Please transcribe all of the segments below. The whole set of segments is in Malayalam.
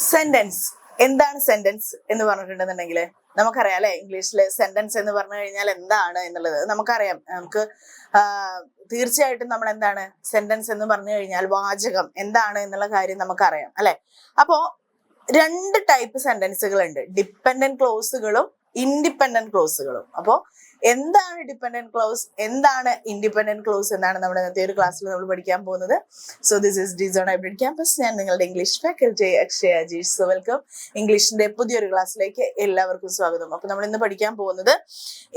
സെന്റൻസ് എന്താണ് സെന്റൻസ് എന്ന് പറഞ്ഞിട്ടുണ്ടെന്നുണ്ടെങ്കിൽ നമുക്കറിയാം അല്ലെ, ഇംഗ്ലീഷില് സെന്റൻസ് എന്ന് പറഞ്ഞു കഴിഞ്ഞാൽ എന്താണ് എന്നുള്ളത് നമുക്കറിയാം. നമുക്ക് തീർച്ചയായിട്ടും നമ്മൾ എന്താണ് സെന്റൻസ് എന്ന് പറഞ്ഞു കഴിഞ്ഞാൽ വാചകം എന്താണ് എന്നുള്ള കാര്യം നമുക്കറിയാം അല്ലെ. അപ്പോ രണ്ട് ടൈപ്പ് സെന്റൻസുകൾ ഉണ്ട്, ഡിപ്പെൻഡന്റ് ക്ലോസുകളും ഇൻഡിപെൻഡന്റ് ക്ലോസുകളും. അപ്പോ എന്താണ് ഡിപ്പെൻഡന്റ് ക്ലോസ്, എന്താണ് ഇൻഡിപെൻഡന്റ് ക്ലോസ് എന്നാണ് നമ്മുടെ ഇന്നത്തെ ഒരു ക്ലാസ്സിൽ നമ്മൾ പഠിക്കാൻ പോകുന്നത്. സോ ദിസ് ഇസ് ഡിസോൺ ഹൈബ്രിഡ് ക്യാമ്പസ്. ഞാൻ നിങ്ങളുടെ English faculty Akshaya Ajeesh. So welcome. ഇംഗ്ലീഷിന്റെ പുതിയൊരു ക്ലാസ്സിലേക്ക് എല്ലാവർക്കും സ്വാഗതം. അപ്പൊ നമ്മൾ ഇന്ന് പഠിക്കാൻ പോകുന്നത്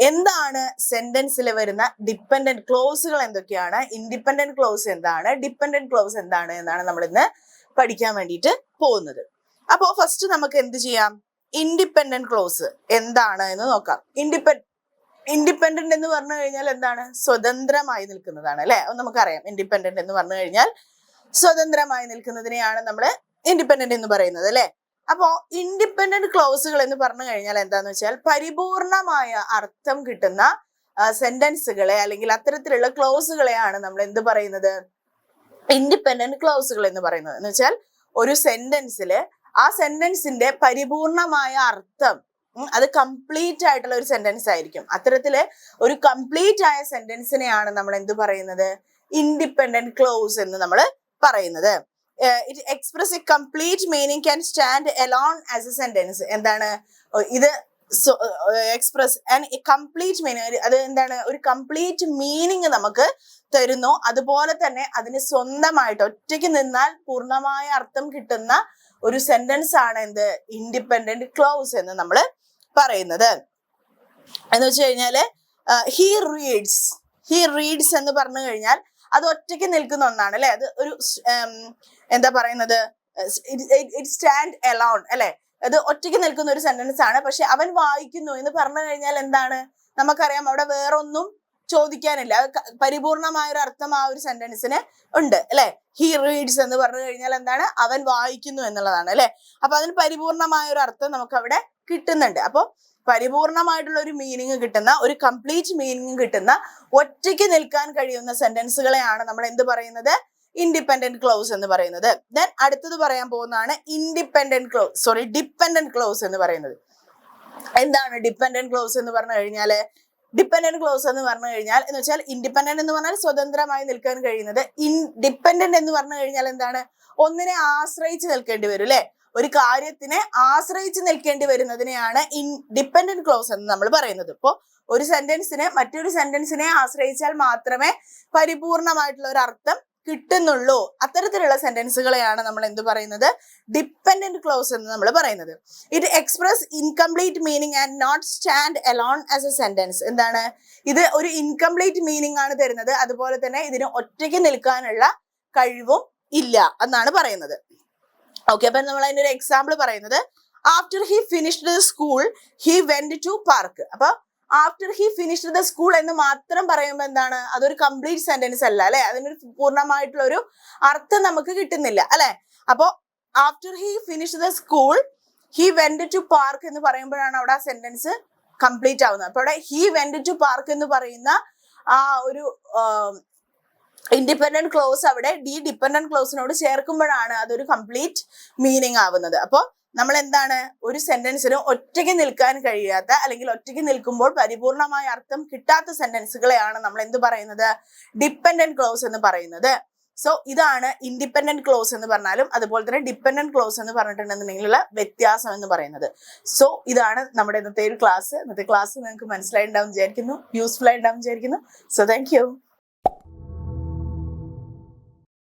എന്താണ് സെന്റൻസിൽ വരുന്ന ഡിപ്പെൻഡന്റ് ക്ലോസുകൾ എന്തൊക്കെയാണ്, ഇൻഡിപെൻഡന്റ് ക്ലോസ് എന്താണ്, ഡിപ്പെൻഡന്റ് ക്ലോസ് എന്താണ് എന്നാണ് നമ്മൾ ഇന്ന് പഠിക്കാൻ വേണ്ടിയിട്ട് പോകുന്നത്. അപ്പോ ഫസ്റ്റ് നമുക്ക് എന്ത് ചെയ്യാം, ഇൻഡിപെൻഡന്റ് ക്ലോസ് എന്താണ് എന്ന് നോക്കാം. ഇൻഡിപെൻഡന്റ് എന്ന് പറഞ്ഞു കഴിഞ്ഞാൽ എന്താണ്, സ്വതന്ത്രമായി നിൽക്കുന്നതാണ് അല്ലെ. നമുക്കറിയാം ഇൻഡിപെൻഡന്റ് എന്ന് പറഞ്ഞു കഴിഞ്ഞാൽ സ്വതന്ത്രമായി നിൽക്കുന്നതിനെയാണ് നമ്മൾ ഇൻഡിപെൻഡന്റ് എന്ന് പറയുന്നത് അല്ലെ. അപ്പോ ഇൻഡിപെൻഡന്റ് ക്ലോസുകൾ എന്ന് പറഞ്ഞു കഴിഞ്ഞാൽ എന്താന്ന് വെച്ചാൽ പരിപൂർണമായ അർത്ഥം കിട്ടുന്ന സെന്റൻസുകളെ അല്ലെങ്കിൽ അത്തരത്തിലുള്ള ക്ലോസുകളെയാണ് നമ്മൾ എന്ത് പറയുന്നത്, ഇൻഡിപെൻഡന്റ് ക്ലോസുകൾ എന്ന് പറയുന്നത്. എന്ന് വെച്ചാൽ ഒരു സെന്റൻസില് ആ സെന്റൻസിന്റെ പരിപൂർണമായ അർത്ഥം അത് കംപ്ലീറ്റ് ആയിട്ടുള്ള ഒരു സെന്റൻസ് ആയിരിക്കും. അത്തരത്തില് ഒരു കംപ്ലീറ്റ് ആയ സെന്റൻസിനെയാണ് നമ്മൾ എന്ത് പറയുന്നത്, ഇൻഡിപെൻഡന്റ് ക്ലോസ് എന്ന് നമ്മൾ പറയുന്നത്. It express A complete meaning can stand alone as a sentence. എന്താണ് ഇത്, എക്സ്പ്രസ് ആൻഡ് കംപ്ലീറ്റ് മീനിങ്, അത് എന്താണ്, ഒരു കംപ്ലീറ്റ് മീനിങ് നമുക്ക് തരുന്നു. അതുപോലെ തന്നെ അതിന് സ്വന്തമായിട്ട് ഒറ്റയ്ക്ക് നിന്നാൽ പൂർണ്ണമായ അർത്ഥം കിട്ടുന്ന ഒരു സെന്റൻസ് ആണ് എന്ത്, ഇൻഡിപെൻഡന്റ് ക്ലോസ് എന്ന് നമ്മൾ പറയുന്നത്. എന്ന് വെച്ച് കഴിഞ്ഞാല് ഹി റീഡ്സ് എന്ന് പറഞ്ഞു കഴിഞ്ഞാൽ അത് ഒറ്റയ്ക്ക് നിൽക്കുന്ന ഒന്നാണ് അല്ലെ. അത് ഒരു എന്താ പറയുന്നത്, ഇറ്റ് സ്റ്റാൻഡ് അലോൺ അല്ലെ. അത് ഒറ്റയ്ക്ക് നിൽക്കുന്ന ഒരു സെന്റൻസ് ആണ്. പക്ഷെ അവൻ വായിക്കുന്നു എന്ന് പറഞ്ഞു കഴിഞ്ഞാൽ എന്താണ്, നമുക്കറിയാം അവിടെ വേറൊന്നും ചോദിക്കാനില്ല. പരിപൂർണമായ ഒരു അർത്ഥം ആ ഒരു സെന്റൻസിന് ഉണ്ട് അല്ലെ. ഹി റീഡ്സ് എന്ന് പറഞ്ഞു കഴിഞ്ഞാൽ എന്താണ്, അവൻ വായിക്കുന്നു എന്നുള്ളതാണ് അല്ലെ. അപ്പൊ അതിന് പരിപൂർണമായ ഒരു അർത്ഥം നമുക്ക് അവിടെ കിട്ടുന്നുണ്ട്. അപ്പൊ പരിപൂർണമായിട്ടുള്ള ഒരു മീനിങ് കിട്ടുന്ന, ഒരു കംപ്ലീറ്റ് മീനിങ് കിട്ടുന്ന, ഒറ്റയ്ക്ക് നിൽക്കാൻ കഴിയുന്ന സെന്റൻസുകളെയാണ് നമ്മൾ എന്ത് പറയുന്നത്, ഇൻഡിപെൻഡന്റ് ക്ലോസ് എന്ന് പറയുന്നത്. ദെൻ അടുത്തത് പറയാൻ പോകുന്നതാണ് ഡിപ്പെൻഡന്റ് ക്ലോസ് എന്ന് പറയുന്നത്. എന്താണ് ഡിപ്പെൻഡന്റ് ക്ലോസ് എന്ന് പറഞ്ഞു കഴിഞ്ഞാല്, ഡിപ്പെൻഡന്റ് ക്ലോസ് എന്ന് പറഞ്ഞു കഴിഞ്ഞാൽ എന്ന് വെച്ചാൽ ഇൻഡിപെൻഡന്റ് എന്ന് പറഞ്ഞാൽ സ്വതന്ത്രമായി നിൽക്കാൻ കഴിയുന്നത്. ഡിപ്പെൻഡന്റ് എന്ന് പറഞ്ഞു കഴിഞ്ഞാൽ എന്താണ്, ഒന്നിനെ ആശ്രയിച്ച് നിൽക്കേണ്ടി വരും അല്ലെ. ഒരു കാര്യത്തിനെ ആശ്രയിച്ച് നിൽക്കേണ്ടി വരുന്നതിനെയാണ് ഡിപ്പെൻഡന്റ് ക്ലോസ് എന്ന് നമ്മൾ പറയുന്നത്. ഇപ്പോ ഒരു സെന്റൻസിനെ മറ്റൊരു സെന്റൻസിനെ ആശ്രയിച്ചാൽ മാത്രമേ പരിപൂർണമായിട്ടുള്ള ഒരു അർത്ഥം കിട്ടുന്നുള്ളൂ. അത്തരത്തിലുള്ള സെന്റൻസുകളെയാണ് നമ്മൾ എന്ത് പറയുന്നത്, ഡിപ്പെൻഡന്റ് ക്ലോസ് എന്ന് നമ്മൾ പറയുന്നത്. It express incomplete meaning and not stand alone as a sentence. എന്താണ്, ഇത് ഒരു ഇൻകംപ്ലീറ്റ് മീനിങ് ആണ് തരുന്നത്. അതുപോലെ തന്നെ ഇതിന് ഒറ്റയ്ക്ക് നിൽക്കാനുള്ള കഴിവും ഇല്ല എന്നാണ് പറയുന്നത്. ഓക്കെ, അപ്പൊ നമ്മൾ അതിന്റെ ഒരു എക്സാമ്പിൾ പറയുന്നത്, after he finished the school he went to park. അപ്പൊ after he finished the school എന്ന് മാത്രം പറയുമ്പോൾ എന്താണ്, അതൊരു കംപ്ലീറ്റ് സെന്റൻസ് അല്ല അല്ലെ. അതിനൊരു പൂർണ്ണമായിട്ടുള്ള ഒരു അർത്ഥം നമുക്ക് കിട്ടുന്നില്ല അല്ലെ. അപ്പോ after he finished the school he went to park എന്ന് പറയുമ്പോഴാണ് അവിടെ ആ സെന്റൻസ് കംപ്ലീറ്റ് ആവുന്നത്. അപ്പൊ അവിടെ ഹി വെന്റ് ടു പാർക്ക് എന്ന് പറയുന്ന ആ ഒരു ഇൻഡിപെൻഡന്റ് ക്ലോസ് അവിടെ ഡിപ്പെൻഡന്റ് ക്ലോസിനോട് ചേർക്കുമ്പോഴാണ് അതൊരു കംപ്ലീറ്റ് മീനിങ് ആവുന്നത്. അപ്പൊ നമ്മൾ എന്താണ്, ഒരു സെന്റൻസിന് ഒറ്റയ്ക്ക് നിൽക്കാൻ കഴിയാത്ത അല്ലെങ്കിൽ ഒറ്റയ്ക്ക് നിൽക്കുമ്പോൾ പരിപൂർണമായ അർത്ഥം കിട്ടാത്ത സെന്റൻസുകളെയാണ് നമ്മൾ എന്ത് പറയുന്നത്, ഡിപ്പെൻഡന്റ് ക്ലോസ് എന്ന് പറയുന്നത്. സോ ഇതാണ് ഇൻഡിപെൻഡന്റ് ക്ലോസ് എന്ന് പറഞ്ഞാലും അതുപോലെ തന്നെ ഡിപ്പെൻഡന്റ് ക്ലോസ് എന്ന് പറഞ്ഞിട്ടുണ്ടെന്നുണ്ടെങ്കിലുള്ള വ്യത്യാസം എന്ന് പറയുന്നത്. സോ ഇതാണ് നമ്മുടെ ഇന്നത്തെ ഒരു ക്ലാസ്. ഇന്നത്തെ ക്ലാസ് നിങ്ങൾക്ക് മനസ്സിലായിട്ടുണ്ടാവും വിചാരിക്കുന്നു, യൂസ്ഫുൾ ആയിട്ടുണ്ടാവും വിചാരിക്കുന്നു. So thank you.